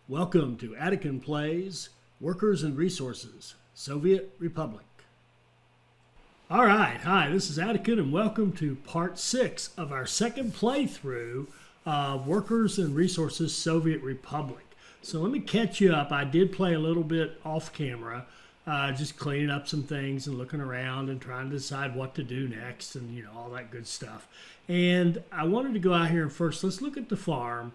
Welcome to Attican Plays, Workers and Resources, Soviet Republic. All right, hi, this is Attican, and welcome to part 6 of our second playthrough of Workers and Resources, Soviet Republic. So let me catch you up. I did play a little bit off camera, just cleaning up some things and looking around and trying to decide what to do next and, all that good stuff. And I wanted to go out here and first, let's look at the farm.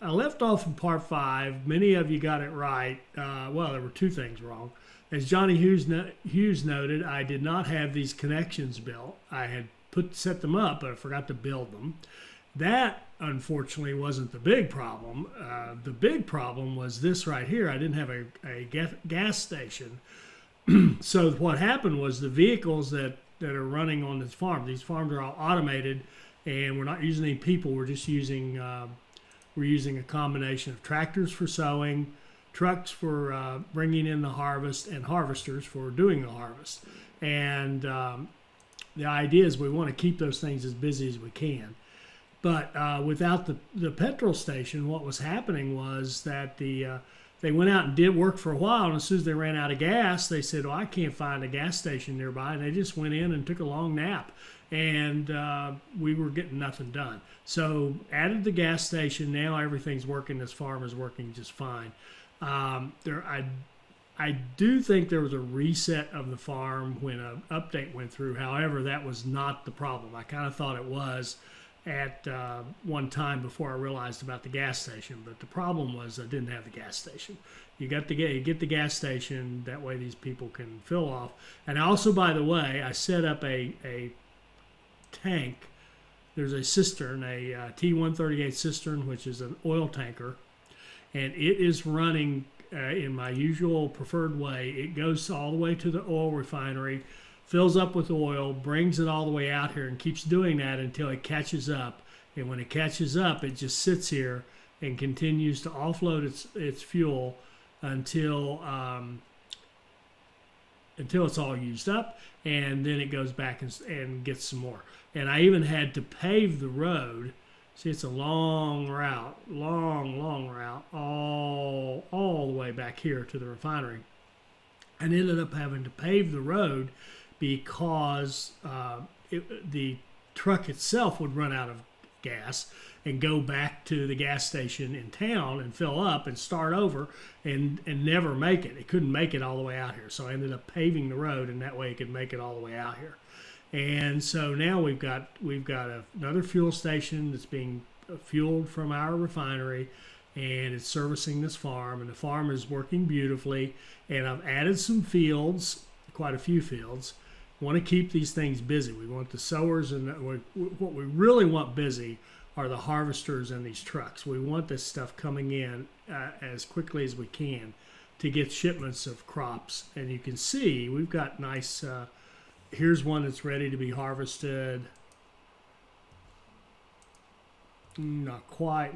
I left off in part 5. Many of you got it right. Well, there were two things wrong. As Johnny Hughes noted, I did not have these connections built. I had set them up, but I forgot to build them. That, unfortunately, wasn't the big problem. The big problem was this right here. I didn't have a gas station. So what happened was the vehicles that are running on this farm, these farms are all automated, and we're not using any people. We're just using... We're using a combination of tractors for sowing, trucks for bringing in the harvest, and harvesters for doing the harvest. And the idea is we want to keep those things as busy as we can. But without the petrol station, what was happening was that they went out and did work for a while, and as soon as they ran out of gas, they said, "Oh, I can't find a gas station nearby," and they just went in and took a long nap. And we were getting nothing done. So added the gas station. Now everything's working. This farm is working just fine. I do think there was a reset of the farm when an update went through. However, that was not the problem. I kind of thought it was at one time before I realized about the gas station. But the problem was I didn't have the gas station. You get the gas station. That way these people can fill off. And also, by the way, I set up a tank. There's a cistern, a T-138 cistern, which is an oil tanker, and it is running in my usual preferred way. It goes all the way to the oil refinery, fills up with oil, brings it all the way out here, and keeps doing that until it catches up. And when it catches up, it just sits here and continues to offload its fuel until it's all used up, and then it goes back and gets some more. And I even had to pave the road. See, it's a long route, long route, all the way back here to the refinery. And ended up having to pave the road because the truck itself would run out of gas and go back to the gas station in town and fill up and start over and never make it. It couldn't make it all the way out here. So I ended up paving the road, and that way it could make it all the way out here. And so now we've got another fuel station that's being fueled from our refinery, and it's servicing this farm, and the farm is working beautifully. And I've added some fields, quite a few fields. Want to keep these things busy. We want the sowers, and what we really want busy are the harvesters and these trucks. We want this stuff coming in as quickly as we can to get shipments of crops. And you can see we've got nice, here's one that's ready to be harvested. Not quite.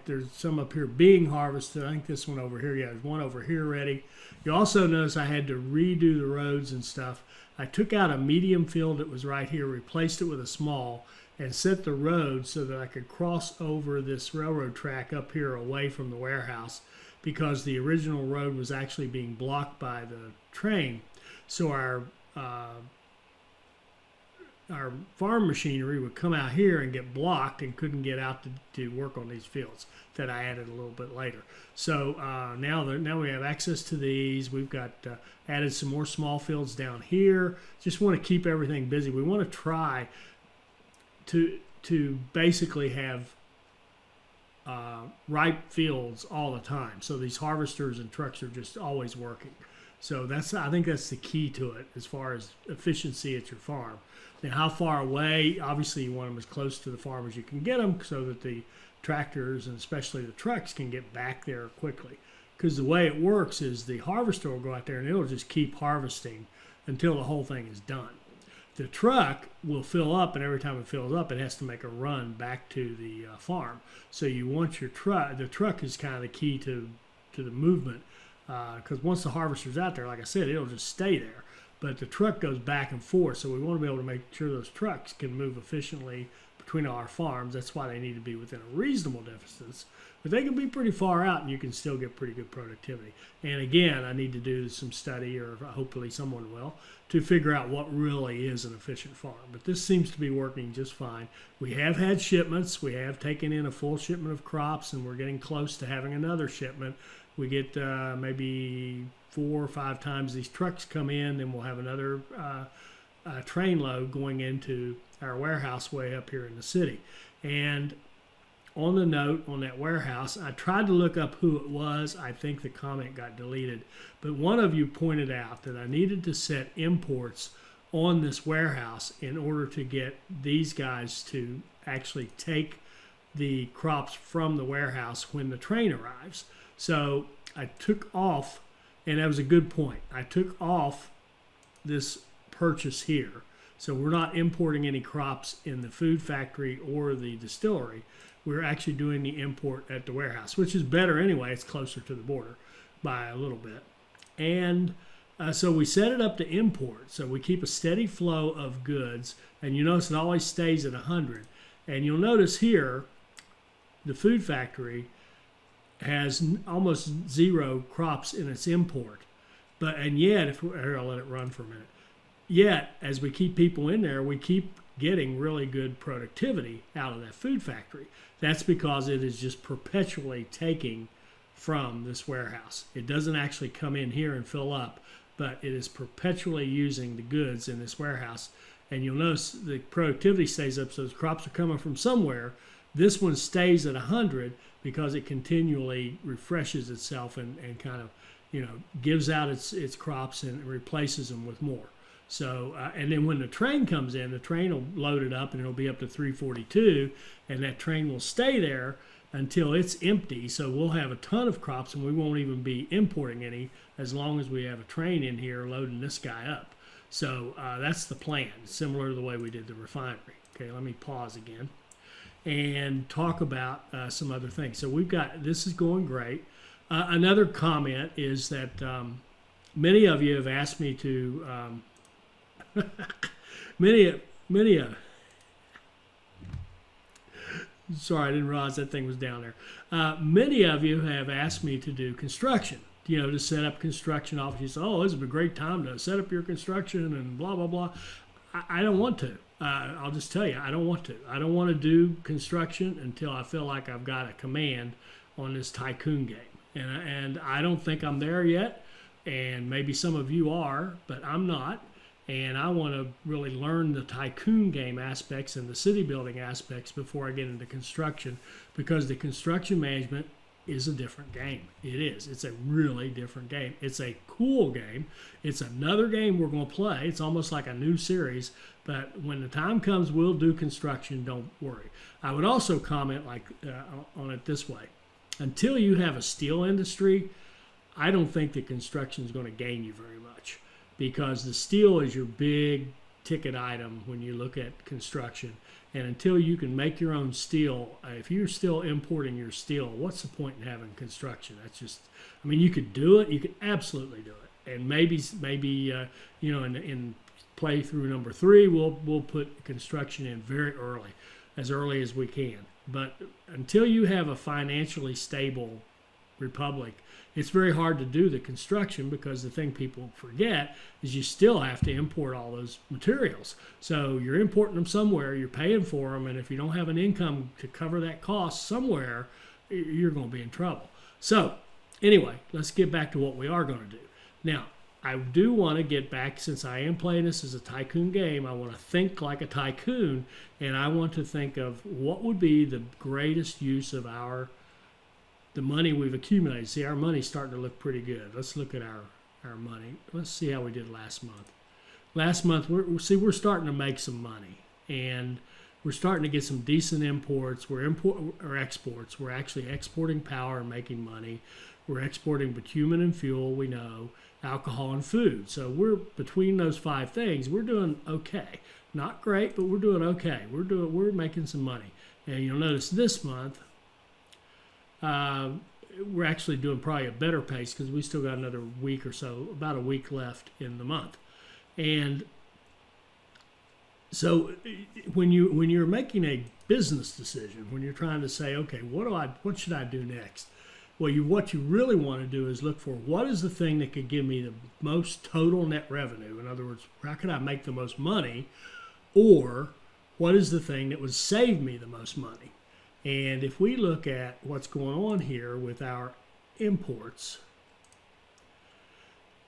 There's some up here being harvested. I think this one over here, yeah, there's one over here ready. You also notice I had to redo the roads and stuff. I took out a medium field that was right here, replaced it with a small, and set the road so that I could cross over this railroad track up here away from the warehouse, because the original road was actually being blocked by the train. So our farm machinery would come out here and get blocked and couldn't get out to work on these fields that I added a little bit later. So now we have access to these. We've got added some more small fields down here. Just want to keep everything busy. We want to try to basically have ripe fields all the time. So these harvesters and trucks are just always working. So I think that's the key to it as far as efficiency at your farm. Now, how far away? Obviously, you want them as close to the farm as you can get them, so that the tractors and especially the trucks can get back there quickly. Because the way it works is the harvester will go out there and it'll just keep harvesting until the whole thing is done. The truck will fill up, and every time it fills up, it has to make a run back to the farm. So you want your truck. The truck is kind of the key to the movement, because once the harvester's out there, like I said, it'll just stay there. But the truck goes back and forth, so we want to be able to make sure those trucks can move efficiently between our farms. That's why they need to be within a reasonable distance. But they can be pretty far out, and you can still get pretty good productivity. And again, I need to do some study, or hopefully someone will, to figure out what really is an efficient farm. But this seems to be working just fine. We have had shipments. We have taken in a full shipment of crops, and we're getting close to having another shipment. We get maybe 4 or 5 times these trucks come in, then we'll have another train load going into our warehouse way up here in the city. And on the note on that warehouse, I tried to look up who it was. I think the comment got deleted. But one of you pointed out that I needed to set imports on this warehouse in order to get these guys to actually take the crops from the warehouse when the train arrives. So I took off, and that was a good point. I took off this purchase here. So we're not importing any crops in the food factory or the distillery. We're actually doing the import at the warehouse, which is better anyway. It's closer to the border by a little bit. And so we set it up to import. So we keep a steady flow of goods. And you notice it always stays at 100. And you'll notice here, the food factory has almost 0 crops in its import. And yet, here, I'll let it run for a minute. Yet, as we keep people in there, we keep getting really good productivity out of that food factory. That's because it is just perpetually taking from this warehouse. It doesn't actually come in here and fill up, but it is perpetually using the goods in this warehouse. And you'll notice the productivity stays up, so those crops are coming from somewhere. This one stays at 100 because it continually refreshes itself and kind of, gives out its crops and replaces them with more. So, and then when the train comes in, the train will load it up and it'll be up to 342, and that train will stay there until it's empty. So we'll have a ton of crops and we won't even be importing any as long as we have a train in here loading this guy up. So that's the plan, similar to the way we did the refinery. Okay, let me pause again and talk about some other things. So this is going great. Another comment is that many of you have asked me to, sorry, I didn't realize that thing was down there. Many of you have asked me to do construction, to set up construction office. You say, oh, this is a great time to set up your construction and blah, blah, blah. I don't want to. I'll just tell you, I don't want to. I don't want to do construction until I feel like I've got a command on this tycoon game. And I don't think I'm there yet. And maybe some of you are, but I'm not. And I want to really learn the tycoon game aspects and the city building aspects before I get into construction, because the construction management is a different game. It is. It's a really different game. It's a cool game. It's another game we're going to play. It's almost like a new series. But when the time comes, we'll do construction. Don't worry. I would also comment on it this way. Until you have a steel industry, I don't think that construction is going to gain you very much, because the steel is your big ticket item when you look at construction. And until you can make your own steel, if you're still importing your steel, what's the point in having construction? That's just, you could do it. You could absolutely do it. And maybe in playthrough number 3, we'll put construction in very early, as early as we can. But until you have a financially stable republic, it's very hard to do the construction, because the thing people forget is you still have to import all those materials. So you're importing them somewhere, you're paying for them, and if you don't have an income to cover that cost somewhere, you're going to be in trouble. So anyway, let's get back to what we are going to do. Now, I do want to get back, since I am playing this as a tycoon game, I want to think like a tycoon, and I want to think of what would be the greatest use of the money we've accumulated. See, our money's starting to look pretty good. Let's look at our money. Let's see how we did last month. Last month, we're starting to make some money, and we're starting to get some decent imports. Exports. We're actually exporting power and making money. We're exporting bitumen and fuel, we know, alcohol and food. So we're between those 5 things, we're doing okay. Not great, but we're doing okay. We're making some money. And you'll notice this month, we're actually doing probably a better pace, because we still got another week or so, about a week left in the month. And So when you're making a business decision, when you're trying to say, okay, what should I do next? Well, what you really want to do is look for what is the thing that could give me the most total net revenue. In other words, how could I make the most money, or what is the thing that would save me the most money? And if we look at what's going on here with our imports,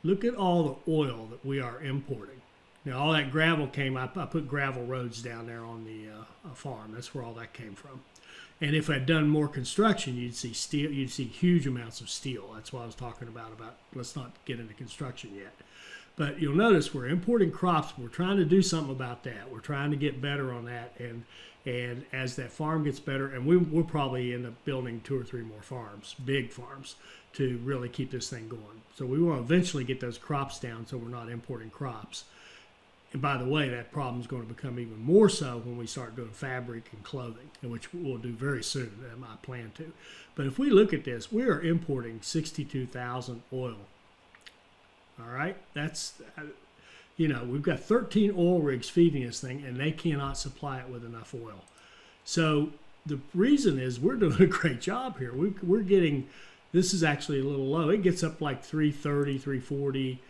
look at all the oil that we are importing. Now, all that gravel I put gravel roads down there on the farm. That's where all that came from. And if I'd done more construction, you'd see steel. You'd see huge amounts of steel. That's what I was talking about. Let's not get into construction yet. But you'll notice we're importing crops. We're trying to do something about that. We're trying to get better on that. And as that farm gets better, and we'll probably end up building 2 or 3 more farms, big farms, to really keep this thing going. So we want to eventually get those crops down so we're not importing crops. And by the way, that problem is going to become even more so when we start doing fabric and clothing, which we'll do very soon. I plan to. But if we look at this, we are importing 62,000 oil. All right, that's, we've got 13 oil rigs feeding this thing, and they cannot supply it with enough oil. So the reason is we're doing a great job here. We're getting, this is actually a little low. It gets up like 330, 340.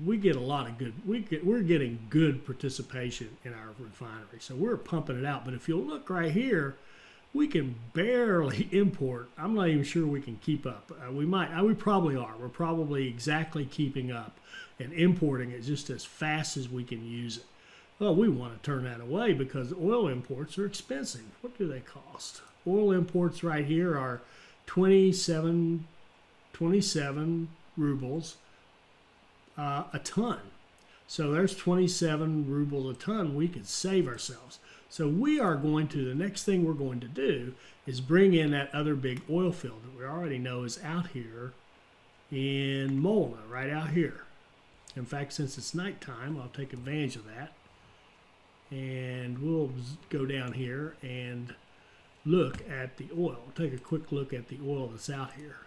We get a lot of good. We're getting good participation in our refinery, so we're pumping it out. But if you'll look right here, we can barely import. I'm not even sure we can keep up. We probably are. We're probably exactly keeping up and importing it just as fast as we can use it. Well, we want to turn that away because oil imports are expensive. What do they cost? Oil imports right here are 27 rubles a ton. So there's 27 rubles a ton we could save ourselves. So the next thing we're going to do is bring in that other big oil field that we already know is out here in Molna, right out here. In fact, since it's nighttime, I'll take advantage of that. And we'll go down here and look at the oil. Take a quick look at the oil that's out here.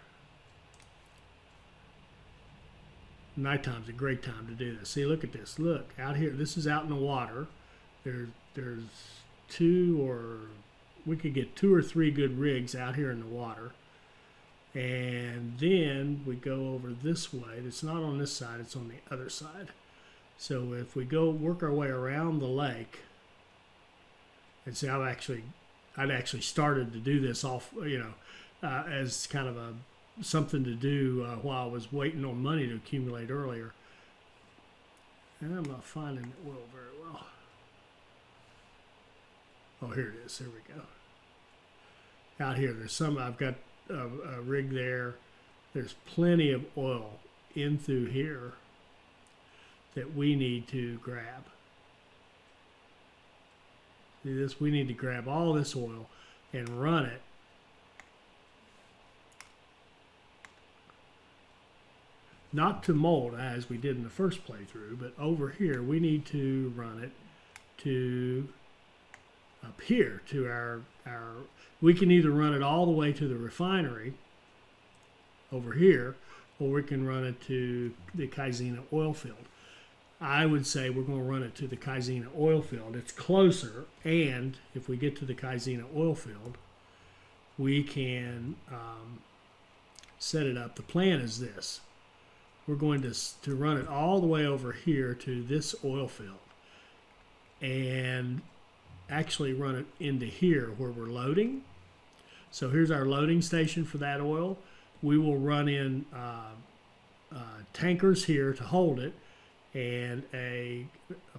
Nighttime's a great time to do this. See, look at this. Look, out here. This is out in the water. There's we could get 2 or 3 good rigs out here in the water. And then we go over this way. It's not on this side. It's on the other side. So if we go work our way around the lake, and see, I'd actually started to do this as kind of something to do while I was waiting on money to accumulate earlier. And I'm not finding the oil very well. Oh, here it is. Here we go. Out here, I've got a rig there. There's plenty of oil in through here that we need to grab. See this? We need to grab all this oil and run it not to Molna as we did in the first playthrough, but over here we need to run it to up here to our we can either run it all the way to the refinery over here, or we can run it to the Kaizena oil field. I would say we're going to run it to the Kaizena oil field. It's closer, and if we get to the Kaizena oil field, we can set it up. The plan is this. We're going to run it all the way over here to this oil field and actually run it into here where we're loading. So here's our loading station for that oil. We will run in tankers here to hold it and a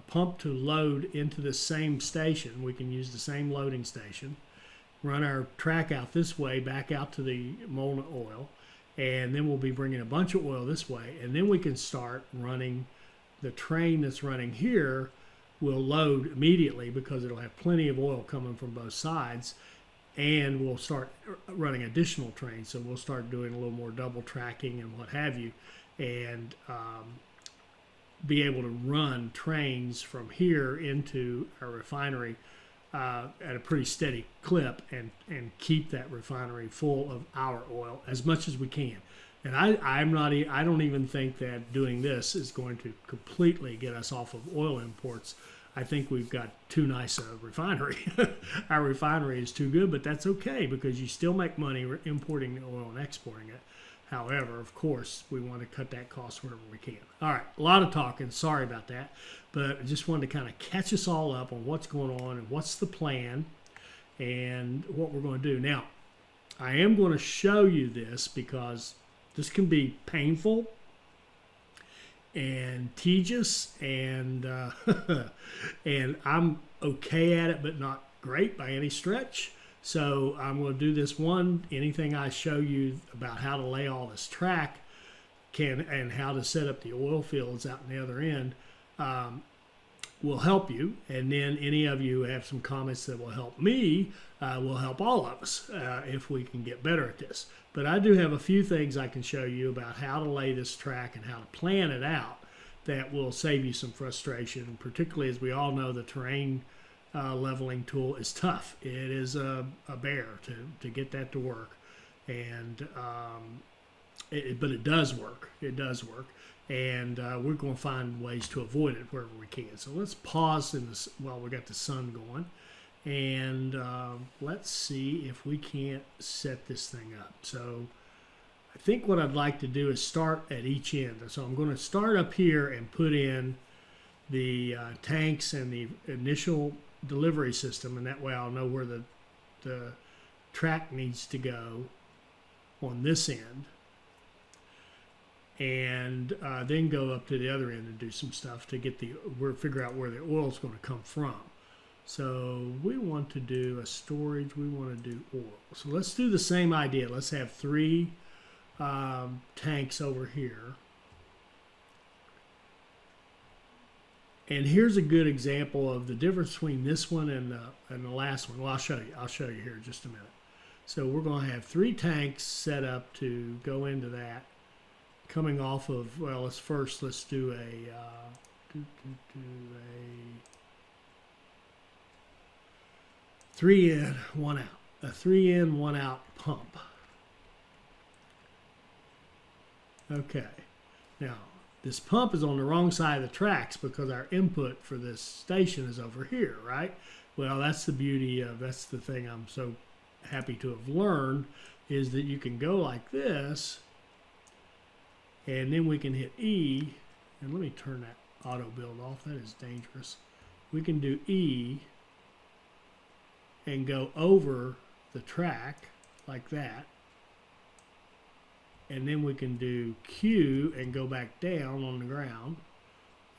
pump to load into the same station. We can use the same loading station, run our track out this way, back out to the Molna oil, and then we'll be bringing a bunch of oil this way, and then we can start running the train that's running here will load immediately because it'll have plenty of oil coming from both sides, and we'll start running additional trains. So we'll start doing a little more double tracking and what have you, and be able to run trains from here into our refinery at a pretty steady clip and keep that refinery full of our oil as much as we can. And I don't even think that doing this is going to completely get us off of oil imports. I think we've got too nice a refinery. Our refinery is too good, but that's okay because you still make money importing the oil and exporting it. However, of course, we want to cut that cost wherever we can. All right, a lot of talking. Sorry about that. But I just wanted to kind of catch us all up on what's going on and what's the plan and what we're going to do. Now, I am going to show you this because this can be painful and tedious, and and I'm okay at it, but not great by any stretch. So I'm going to do this one. Anything I show you about how to lay all this track and how to set up the oil fields out in the other end will help you. And then any of you who have some comments that will help me will help all of us if we can get better at this. But I do have a few things I can show you about how to lay this track and how to plan it out that will save you some frustration, particularly as we all know the terrain leveling tool is tough. It is a bear to get that to work, and but it does work. It does work, and we're going to find ways to avoid it wherever we can. So let's pause in this while we got the sun going, and let's see if we can't set this thing up. So I think what I'd like to do is start at each end. So I'm going to start up here and put in the tanks and the initial delivery system, and that way I'll know where the track needs to go on this end, and then go up to the other end and do some stuff to get figure out where the oil is going to come from. So we want to do a storage, we want to do oil. So let's do the same idea. Let's have 3 tanks over here. And here's a good example of the difference between this one and the last one. Well, I'll show you here in just a minute. So we're going to have 3 tanks set up to go into that. Coming off of, well, let's do a 3 in, 1 out. A 3 in, 1 out pump. Okay. Now, this pump is on the wrong side of the tracks because our input for this station is over here, right? Well, that's the beauty of, that's the thing I'm so happy to have learned, is that you can go like this, and then we can hit E, and let me turn that auto build off, that is dangerous. We can do E and go over the track like that. And then we can do Q and go back down on the ground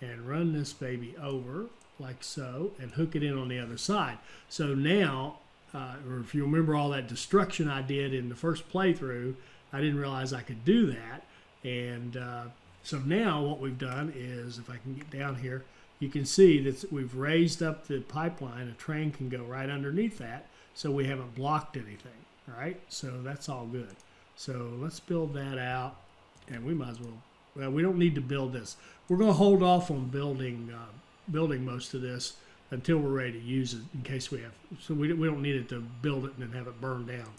and run this baby over like so and hook it in on the other side. So now, or if you remember all that destruction I did in the first playthrough, I didn't realize I could do that. And so now what we've done is, if I can get down here, you can see that we've raised up the pipeline. A train can go right underneath that, so we haven't blocked anything, right? So that's all good. So let's build that out, and we might as well we don't need to build this. We're going to hold off on building most of this until we're ready to use it, in case we have. So we don't need it to build it and then have it burned down.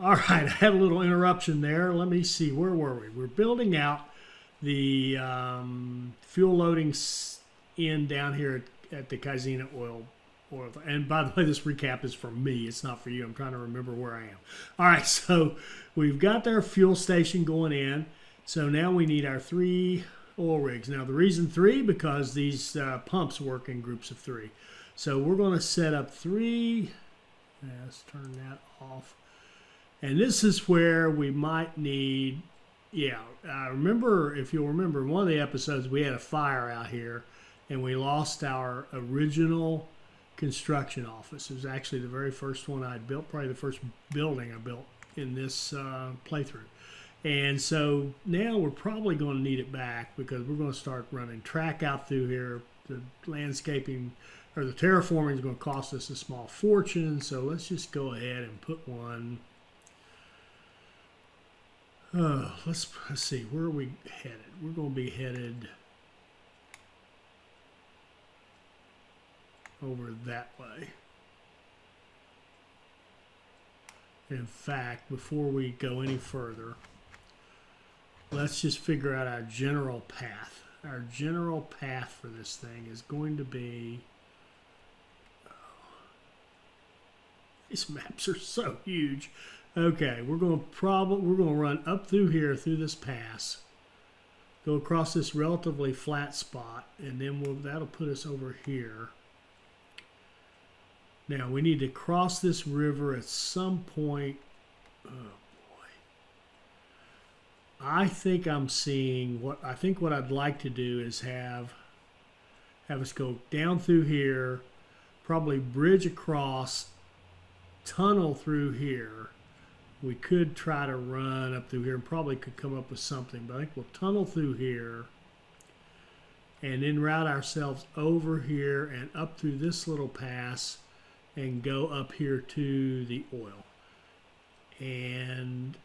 All right, I had a little interruption there. Let me see, where were we? We're building out the fuel loading in down here at the Kaizena oil. And by the way, this recap is for me. It's not for you. I'm trying to remember where I am. All right, so we've got our fuel station going in. So now we need our 3 oil rigs. Now the reason 3, because these pumps work in groups of 3. So we're going to set up 3. Let's turn that off. And this is where we might need, remember, if you'll remember, in one of the episodes we had a fire out here and we lost our original construction office. It was actually the very first one I built, probably the first building I built in this playthrough. And so now we're probably going to need it back because we're going to start running track out through here. The landscaping or the terraforming is going to cost us a small fortune. So let's just go ahead and put one. Let's see, where are we headed? We're going to be headed over that way. In fact, before we go any further, let's just figure out our general path. Our general path for this thing is going to be... These maps are so huge. Okay, we're going to run up through here, through this pass, go across this relatively flat spot, and then that'll put us over here. Now we need to cross this river at some point. Oh boy. I think I'm seeing what I'd like to do is have us go down through here, probably bridge across, tunnel through here. We could try to run up through here and probably could come up with something, but I think we'll tunnel through here and then route ourselves over here and up through this little pass and go up here to the oil. And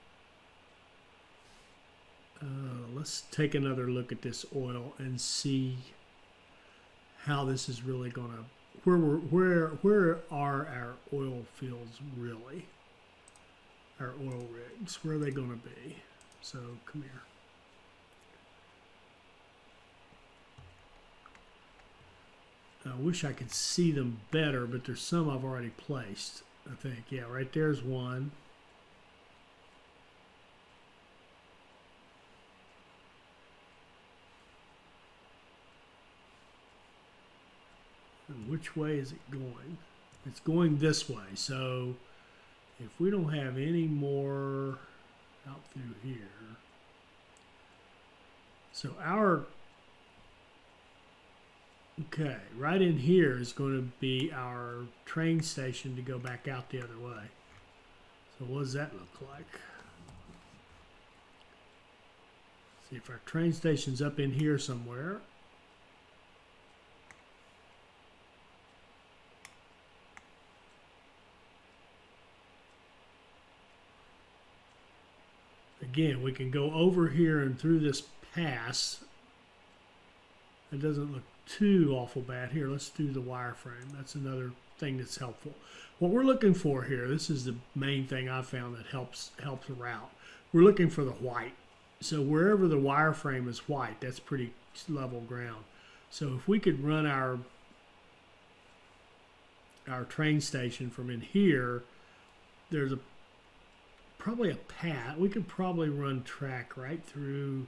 let's take another look at this oil and see how this is really going to, where are our oil fields really? Our oil rigs, where are they going to be? So come here. I wish I could see them better, but there's some I've already placed, I think. Yeah, right there's one. And which way is it going? It's going this way. So if we don't have any more out through here. So okay, right in here is going to be our train station to go back out the other way. So what does that look like? See if our train station's up in here somewhere. Again, we can go over here and through this pass. It doesn't look too awful bad. Here, let's do the wireframe. That's another thing that's helpful. What we're looking for here, this is the main thing I found that helps route. We're looking for the white. So wherever the wireframe is white, that's pretty level ground. So if we could run our train station from in here, there's probably a path. We could probably run track right through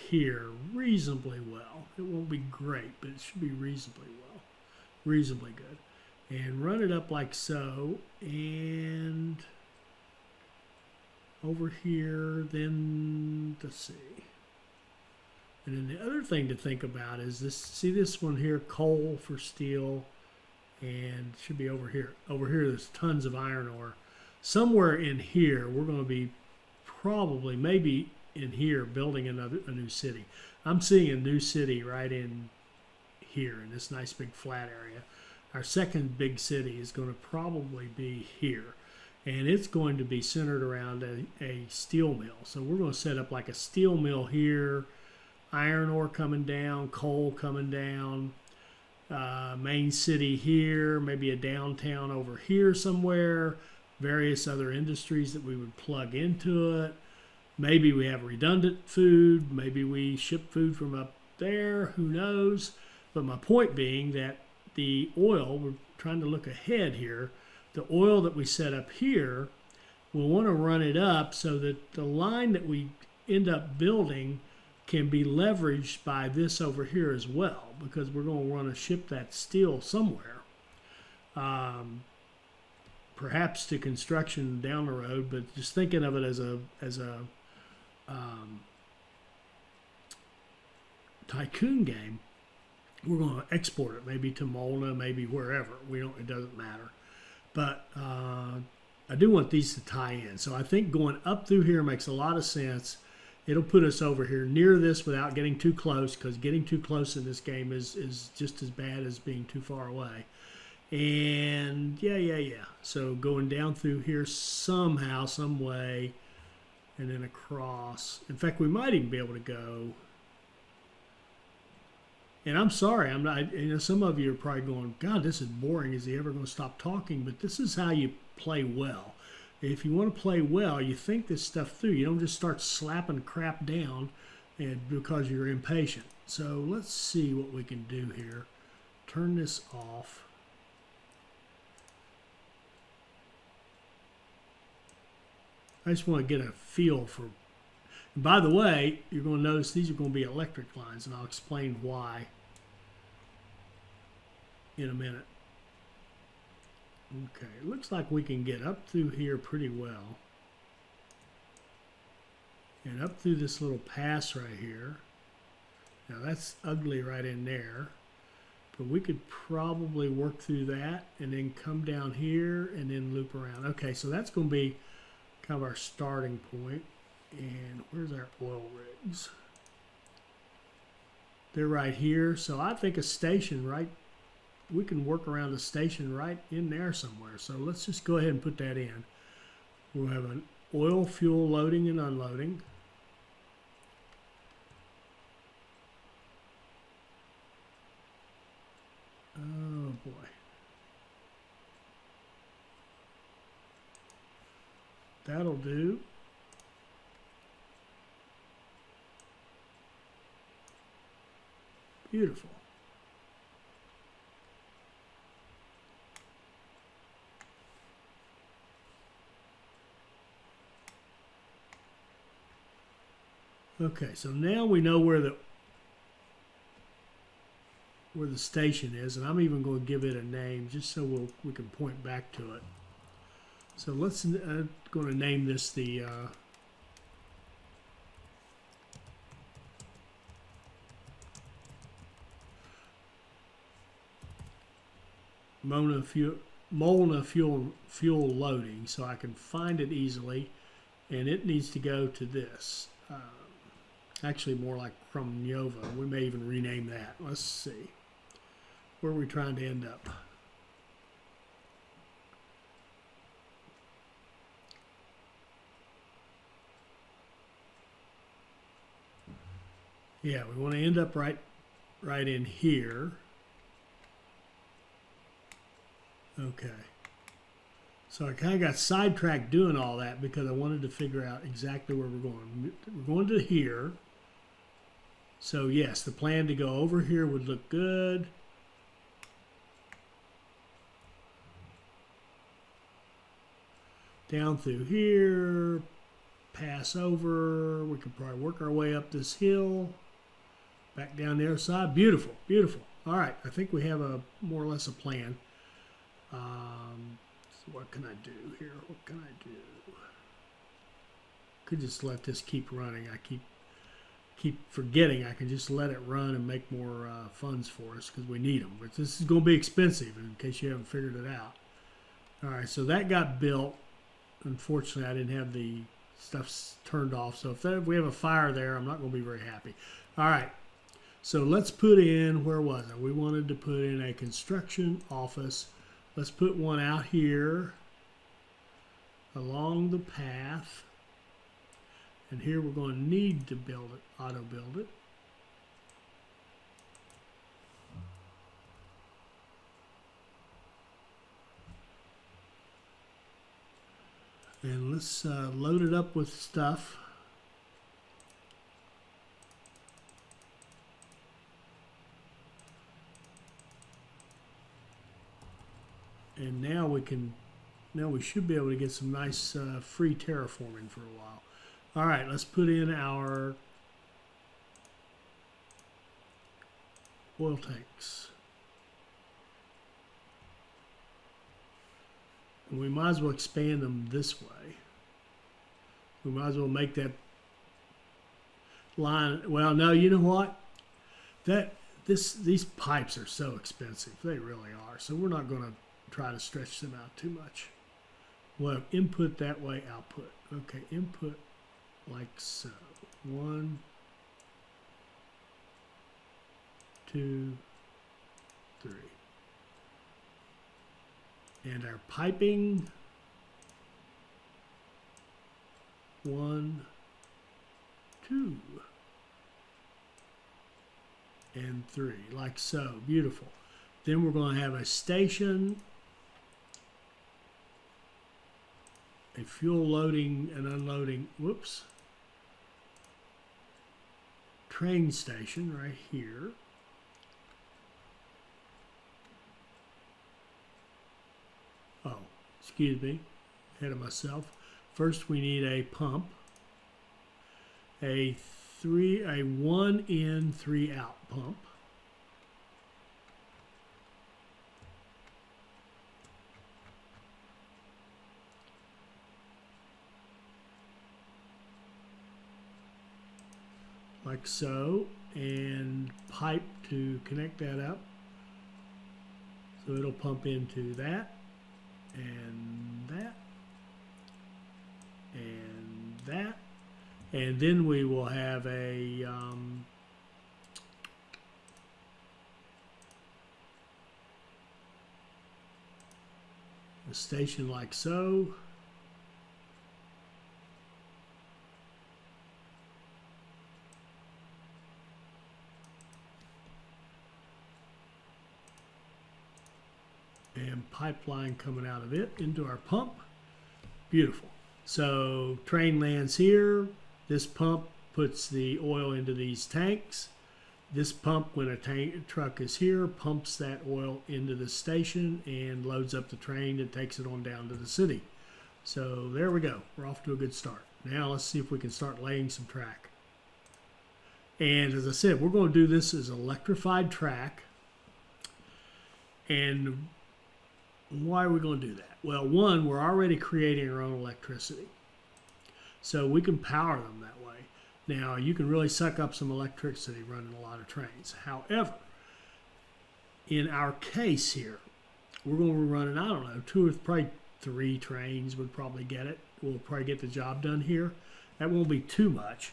here reasonably well. It won't be great, but it should be reasonably well, reasonably good. And run it up like so, and over here, then let's see. And then the other thing to think about is this, see this one here, coal for steel, and it should be over here. Over here there's tons of iron ore. Somewhere in here, we're going to be probably, maybe in here, building a new city. I'm seeing a new city right in here, in this nice big flat area. Our second big city is going to probably be here. And it's going to be centered around a steel mill. So we're going to set up like a steel mill here, iron ore coming down, coal coming down, main city here, maybe a downtown over here somewhere, various other industries that we would plug into it. Maybe we have redundant food. Maybe we ship food from up there. Who knows? But my point being that the oil, we're trying to look ahead here, the oil that we set up here, we'll want to run it up so that the line that we end up building can be leveraged by this over here as well, because we're going to want to ship that steel somewhere. Perhaps to construction down the road, but just thinking of it as a tycoon game, we're going to export it maybe to Molna, maybe wherever. It doesn't matter. But I do want these to tie in. So I think going up through here makes a lot of sense. It'll put us over here near this without getting too close, because getting too close in this game is just as bad as being too far away. And yeah. So going down through here somehow, some way, and then across. In fact, we might even be able to go. And I'm sorry, I'm not. Some of you are probably going, God, this is boring. Is he ever going to stop talking? But this is how you play well. If you want to play well, you think this stuff through. You don't just start slapping crap down and because you're impatient. So let's see what we can do here. Turn this off. I just want to get a feel for. And by the way, you're going to notice these are going to be electric lines, and I'll explain why in a minute. Okay, it looks like we can get up through here pretty well. And up through this little pass right here. Now that's ugly right in there. But we could probably work through that and then come down here and then loop around. Okay, so that's going to be kind of our starting point. And where's our oil rigs? They're right here. So I think a station right, we can work around a station right in there somewhere. So let's just go ahead and put that in. We'll have an oil fuel loading and unloading. Oh boy. That'll do. Beautiful. Okay, so now we know where the station is, and I'm even going to give it a name just so we can point back to it. So let's going to name this the Molna fuel loading, so I can find it easily, and it needs to go to this. Actually, more like from Nova. We may even rename that. Let's see. Where are we trying to end up? Yeah, we want to end up right in here. Okay. So I kind of got sidetracked doing all that because I wanted to figure out exactly where we're going. We're going to here. So yes, the plan to go over here would look good. Down through here, pass over. We could probably work our way up this hill. Back down the other side. Beautiful, beautiful. All right, I think we have a more or less a plan. So what can I do here? What can I do? Could just let this keep running. I keep forgetting I can just let it run and make more funds for us because we need them. But this is going to be expensive in case you haven't figured it out. All right, so that got built. Unfortunately, I didn't have the stuff turned off. So if we have a fire there, I'm not going to be very happy. All right, so let's put in, where was it? We wanted to put in a construction office. Let's put one out here along the path. And here we're going to need to build it, auto build it. And let's load it up with stuff. And now we should be able to get some nice free terraforming for a while. All right, let's put in our oil tanks. And we might as well expand them this way. We might as well make that line. Well, no, you know what? These pipes are so expensive. They really are. So we're not going to try to stretch them out too much. We'll have input that way, output. Okay, input like so. 1, 2, 3. And our piping, 1, 2, and 3, like so. Beautiful. Then we're going to have a station a fuel loading and unloading, whoops, train station right here. Oh, excuse me, ahead of myself. First we need a pump, a 1 in 3 out pump. Like so, and pipe to connect that up. So it'll pump into that, and that, and that. And then we will have a station like so. And pipeline coming out of it into our pump. Beautiful. So train lands here. This pump puts the oil into these tanks. This pump, when a truck is here, pumps that oil into the station and loads up the train and takes it on down to the city. So there we go. We're off to a good start. Now let's see if we can start laying some track. And as I said, we're going to do this as electrified track. And why are we going to do that? Well, one, we're already creating our own electricity. So we can power them that way. Now, you can really suck up some electricity running a lot of trains. However, in our case here, we're going to be running, I don't know, 2 or probably 3 trains would probably get it. We'll probably get the job done here. That won't be too much.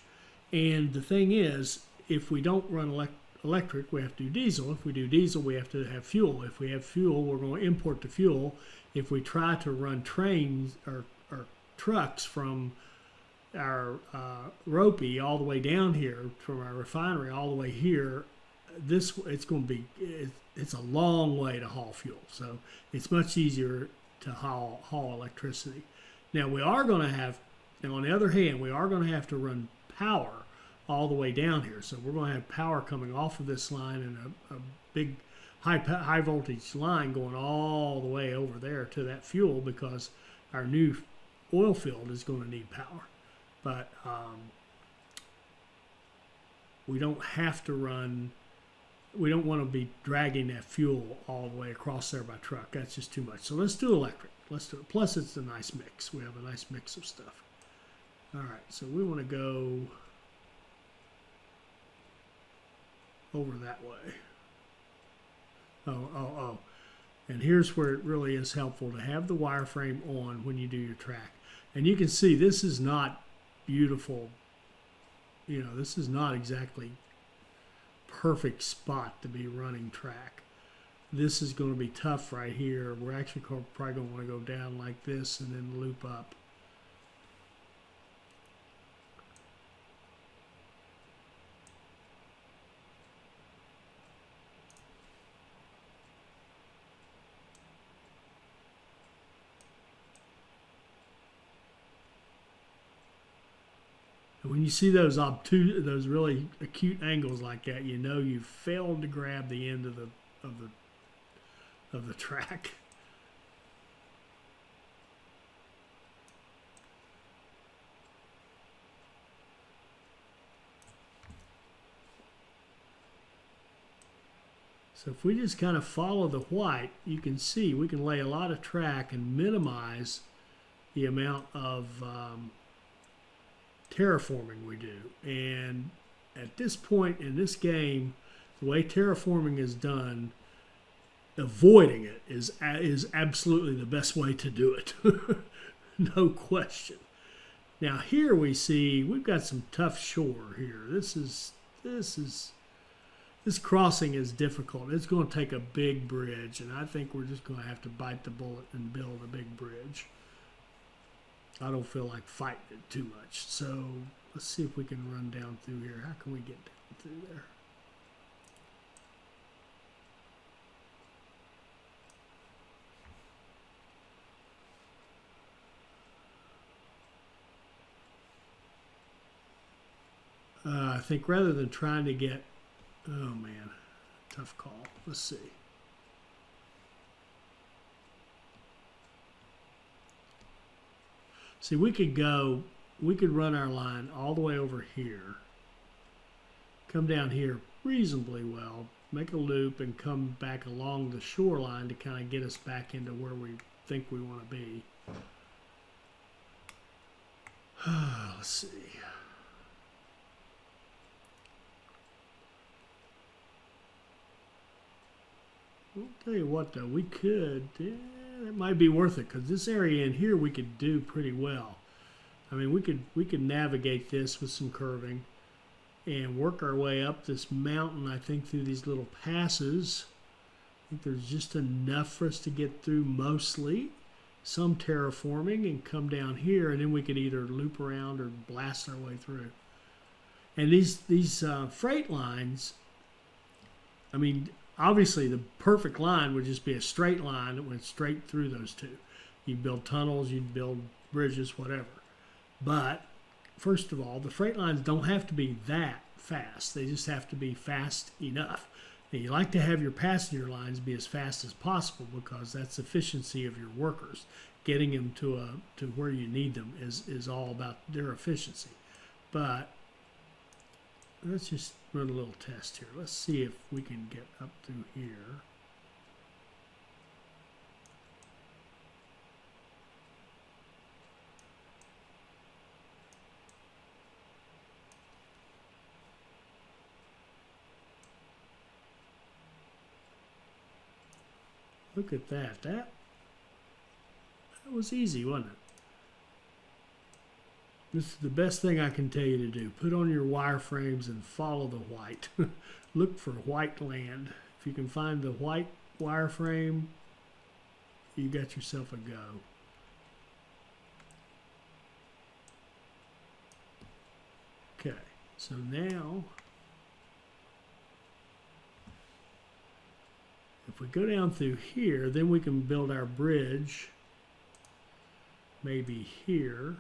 And the thing is, if we don't run electric, we have to do diesel. If we do diesel, we have to have fuel. If we have fuel, we're going to import the fuel. If we try to run trains or trucks from our Ropey all the way down here, from our refinery all the way here, it's going to be, it's a long way to haul fuel. So it's much easier to haul electricity. Now we are going to have, now on the other hand, we are going to have to run power all the way down here. So we're going to have power coming off of this line and a big high voltage line going all the way over there to that fuel, because our new oil field is going to need power. But we don't have to run, we don't want to be dragging that fuel all the way across there by truck. That's just too much. So let's do electric. Let's do it. Plus it's a nice mix. We have a nice mix of stuff. All right, so we want to go over that way. Oh. And here's where it really is helpful to have the wireframe on when you do your track. And you can see this is not beautiful. You know, this is not exactly perfect spot to be running track. This is going to be tough right here. We're actually probably going to want to go down like this and then loop up. When you see those those really acute angles like that, you know you've failed to grab the end of the track. So if we just kind of follow the white, you can see we can lay a lot of track and minimize the amount of terraforming we do. And at this point in this game, the way terraforming is done, avoiding it is absolutely the best way to do it. No question. Now here we see we've got some tough shore here. This crossing is difficult. It's going to take a big bridge, and I think we're just going to have to bite the bullet and build a big bridge. I don't feel like fighting it too much. So let's see if we can run down through here. How can we get down through there? I think rather than trying to get, oh man, tough call. Let's see. See, we could run our line all the way over here, come down here reasonably well, make a loop, and come back along the shoreline to kind of get us back into where we think we want to be. Let's see. I'll tell you what, though, we could, that might be worth it, because this area in here we could do pretty well. I mean, we could navigate this with some curving and work our way up this mountain, I think, through these little passes. I think there's just enough for us to get through mostly. Some terraforming and come down here, and then we could either loop around or blast our way through. And these freight lines, I mean, obviously the perfect line would just be a straight line that went straight through those two. You'd build tunnels, you'd build bridges, whatever. But first of all, the freight lines don't have to be that fast. They just have to be fast enough. And you like to have your passenger lines be as fast as possible, because that's efficiency of your workers. Getting them to where you need them is all about their efficiency. But let's just run a little test here. Let's see if we can get up through here. Look at that. That was easy, wasn't it? This is the best thing I can tell you to do. Put on your wireframes and follow the white. Look for white land. If you can find the white wireframe, you got yourself a go. Okay, so now if we go down through here, then we can build our bridge maybe here.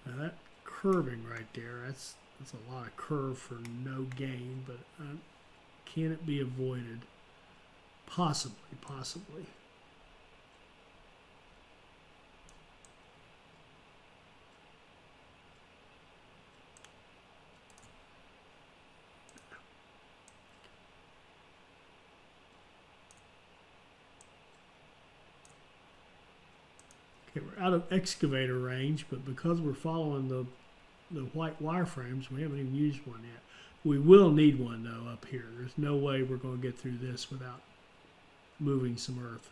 Now that curving right there, that's a lot of curve for no gain, but can it be avoided? Possibly, possibly. Okay, we're out of excavator range, but because we're following the white wireframes, we haven't even used one yet. We will need one, though, up here. There's no way we're going to get through this without moving some earth.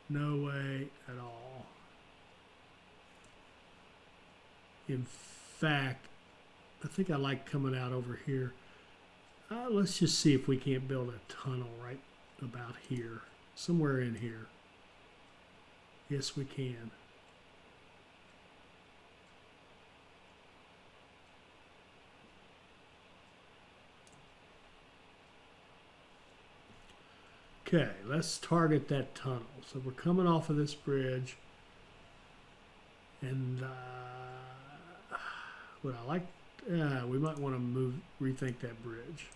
No way at all. In fact, I think I like coming out over here. Let's just see if we can't build a tunnel right about here, somewhere in here. Yes, we can. Okay, let's target that tunnel. So we're coming off of this bridge, and what I like, we might want to rethink that bridge.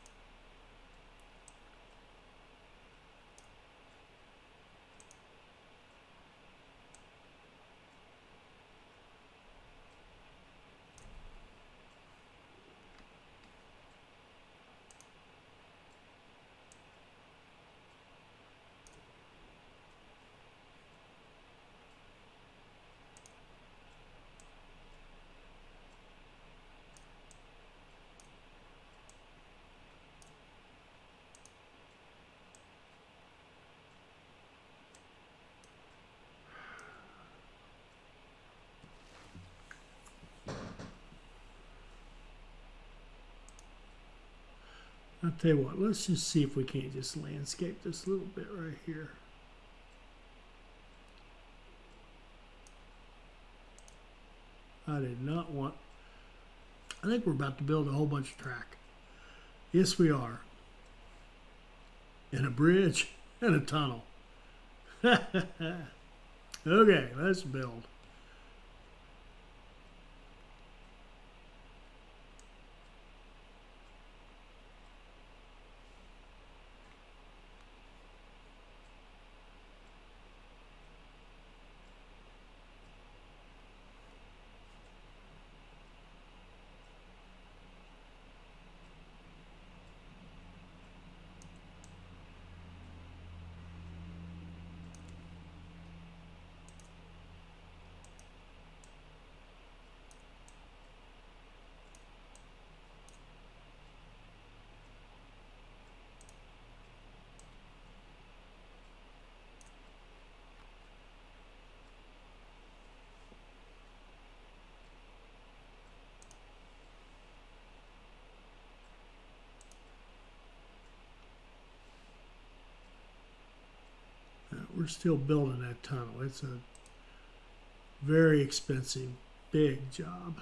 I'll tell you what, let's just see if we can't just landscape this little bit right here. I did not want, I think we're about to build a whole bunch of track. Yes, we are. And a bridge and a tunnel. Okay, let's build. We're still building that tunnel. It's a very expensive, big job.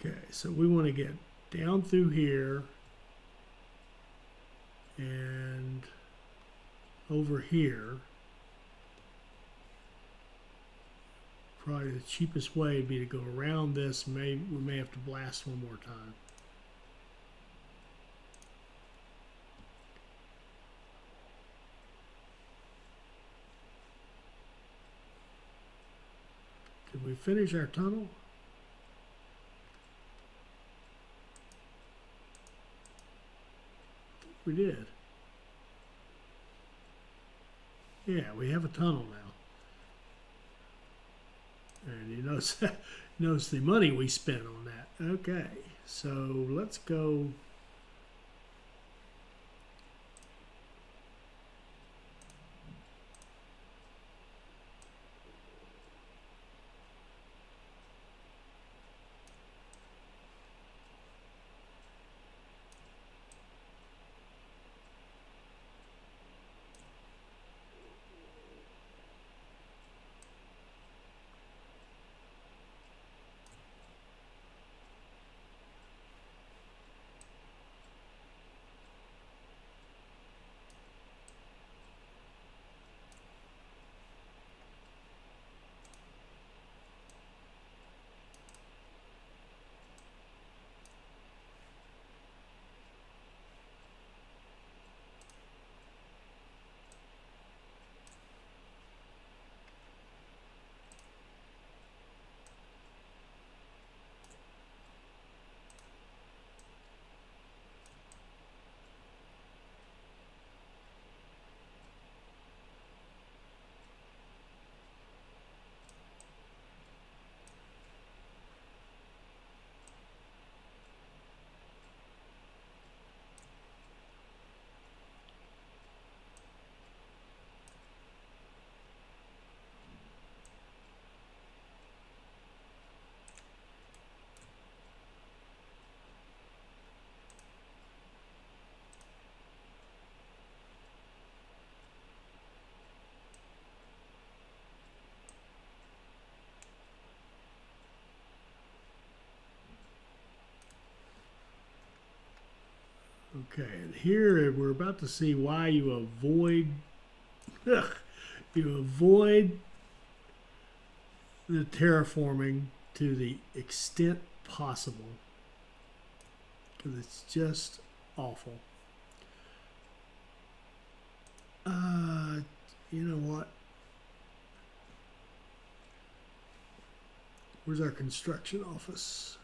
Okay, so we want to get down through here and over here. Probably the cheapest way would be to go around this. We may have to blast one more time. Did we finish our tunnel? We did. Yeah, we have a tunnel now. And you notice the money we spent on that. Okay, so let's go. Okay, and here we're about to see why you avoid you avoid the terraforming to the extent possible, because it's just awful. You know what? Where's our construction office?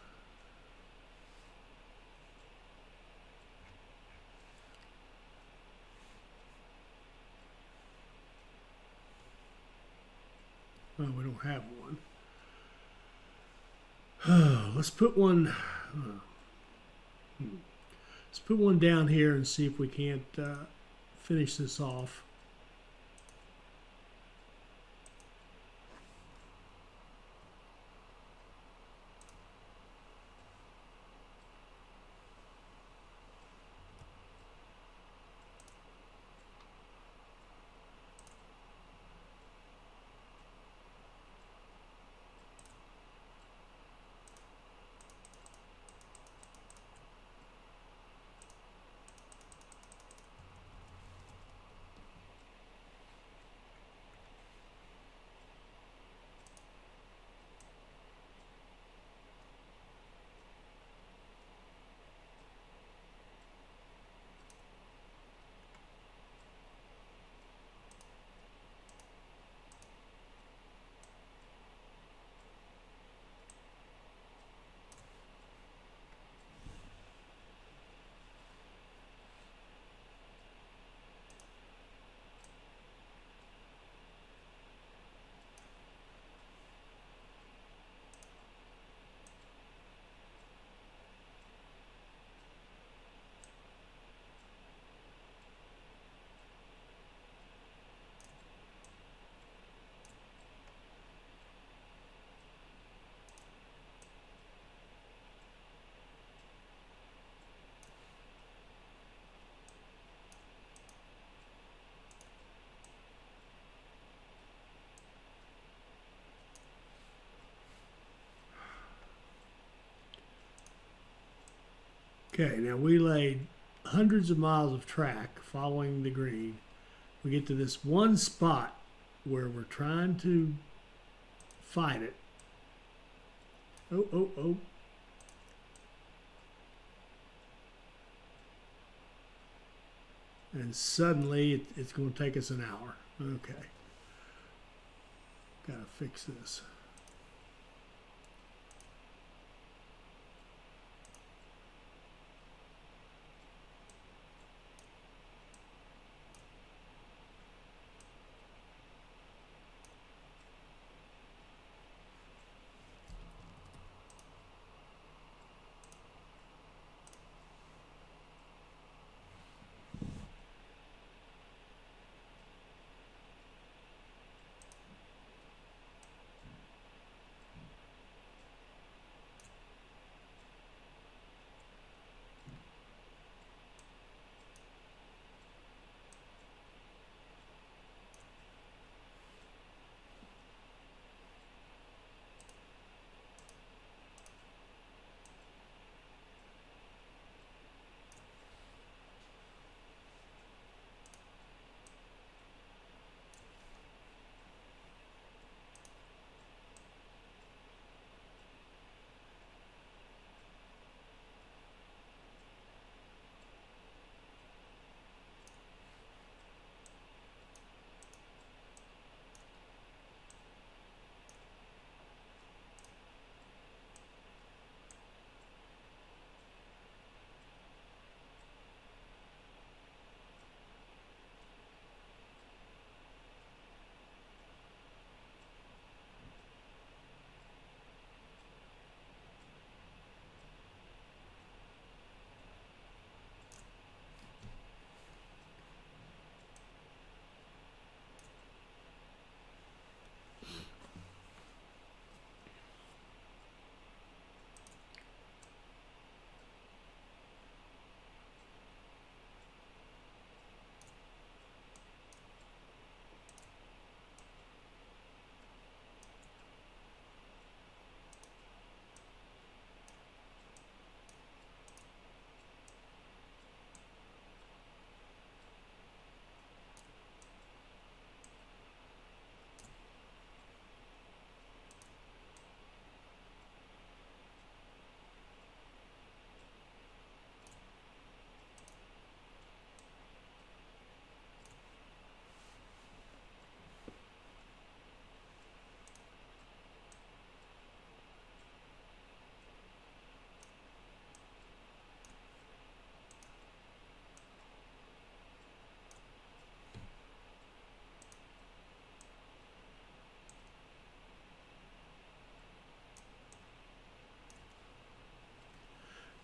Oh, we don't have one. Let's put one. Let's put one down here and see if we can't finish this off. Okay, now we laid hundreds of miles of track following the green. We get to this one spot where we're trying to fight it. Oh, oh, oh. And suddenly it's going to take us an hour. Okay. Got to fix this.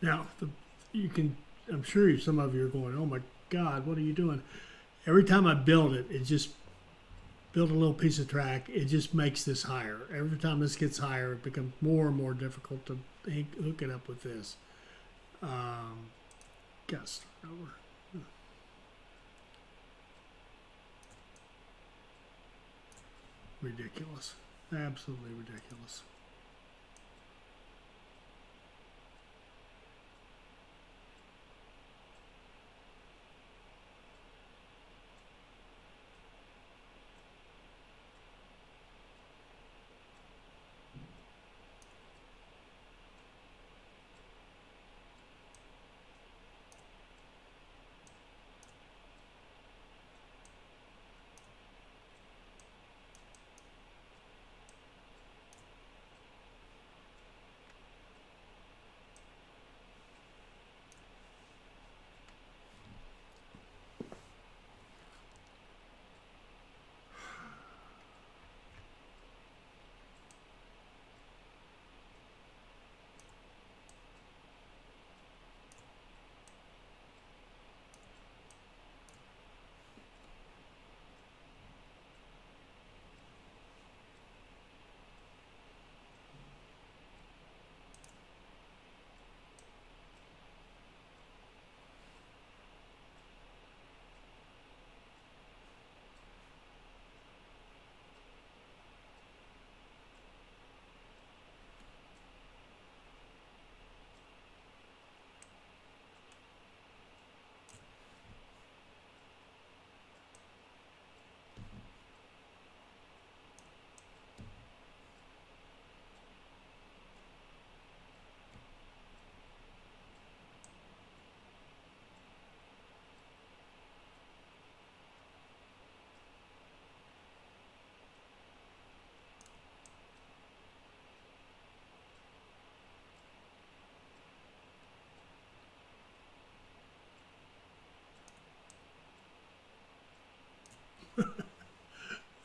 Now, you can, I'm sure some of you are going, oh my God, what are you doing? Every time I build it, it just build a little piece of track, it just makes this higher. Every time this gets higher, it becomes more and more difficult to hook it up with this. Gotta start over. Ridiculous. Absolutely ridiculous.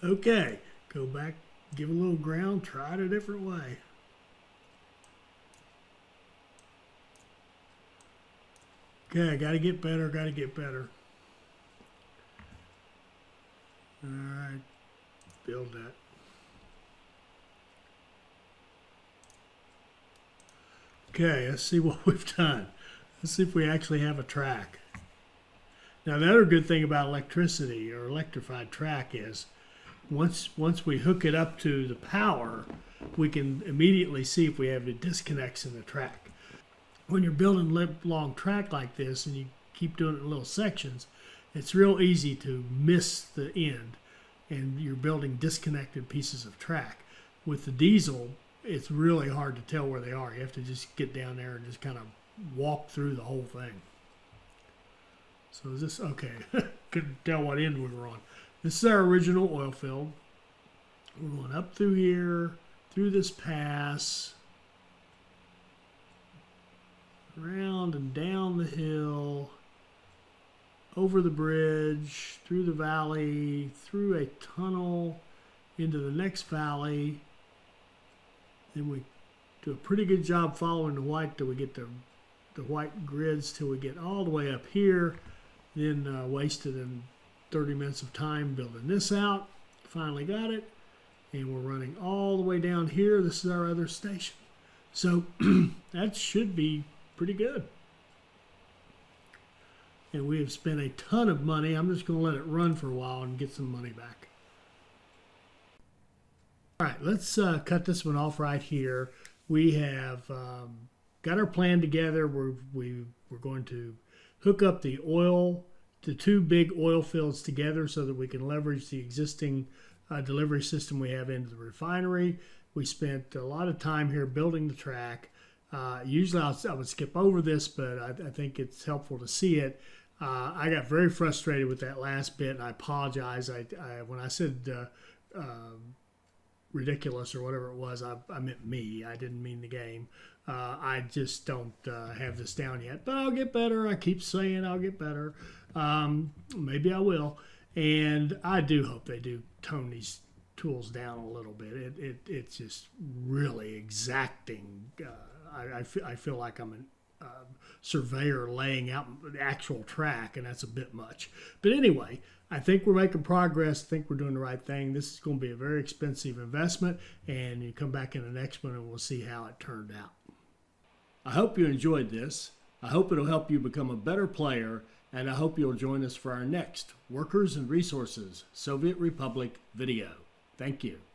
Okay, go back, give a little ground, try it a different way. Okay, got to get better, got to get better. All right, build that. Okay, let's see what we've done. Let's see if we actually have a track. Now, the other good thing about electricity or electrified track is once we hook it up to the power, we can immediately see if we have the disconnects in the track. When you're building a long track like this and you keep doing it in little sections, it's real easy to miss the end and you're building disconnected pieces of track. With the diesel, it's really hard to tell where they are. You have to just get down there and just kind of walk through the whole thing. So is this, okay, couldn't tell what end we were on. This is our original oil field. We're going up through here, through this pass, around and down the hill, over the bridge, through the valley, through a tunnel, into the next valley. Then we do a pretty good job following the white till we get the white grids till we get all the way up here. Then wasted in 30 minutes of time building this out. Finally got it. And we're running all the way down here. This is our other station. So that should be pretty good. And we have spent a ton of money. I'm just going to let it run for a while and get some money back. All right, let's cut this one off right here. We have got our plan together. We're going to hook up the two big oil fields together so that we can leverage the existing delivery system we have into the refinery. We spent a lot of time here building the track. Usually I would skip over this, but I think it's helpful to see it. I got very frustrated with that last bit, and I apologize. When I said ridiculous or whatever it was, I meant me. I didn't mean the game. I just don't have this down yet, but I'll get better. I keep saying I'll get better. Maybe I will, and I do hope they do tone these tools down a little bit. It's just really exacting. I feel like I'm surveyor laying out the actual track, and that's a bit much. But anyway, I think we're making progress. I think we're doing the right thing. This is going to be a very expensive investment, and you come back in the next one and we'll see how it turned out. I hope you enjoyed this. I hope it'll help you become a better player, and I hope you'll join us for our next Workers and Resources Soviet Republic video. Thank you.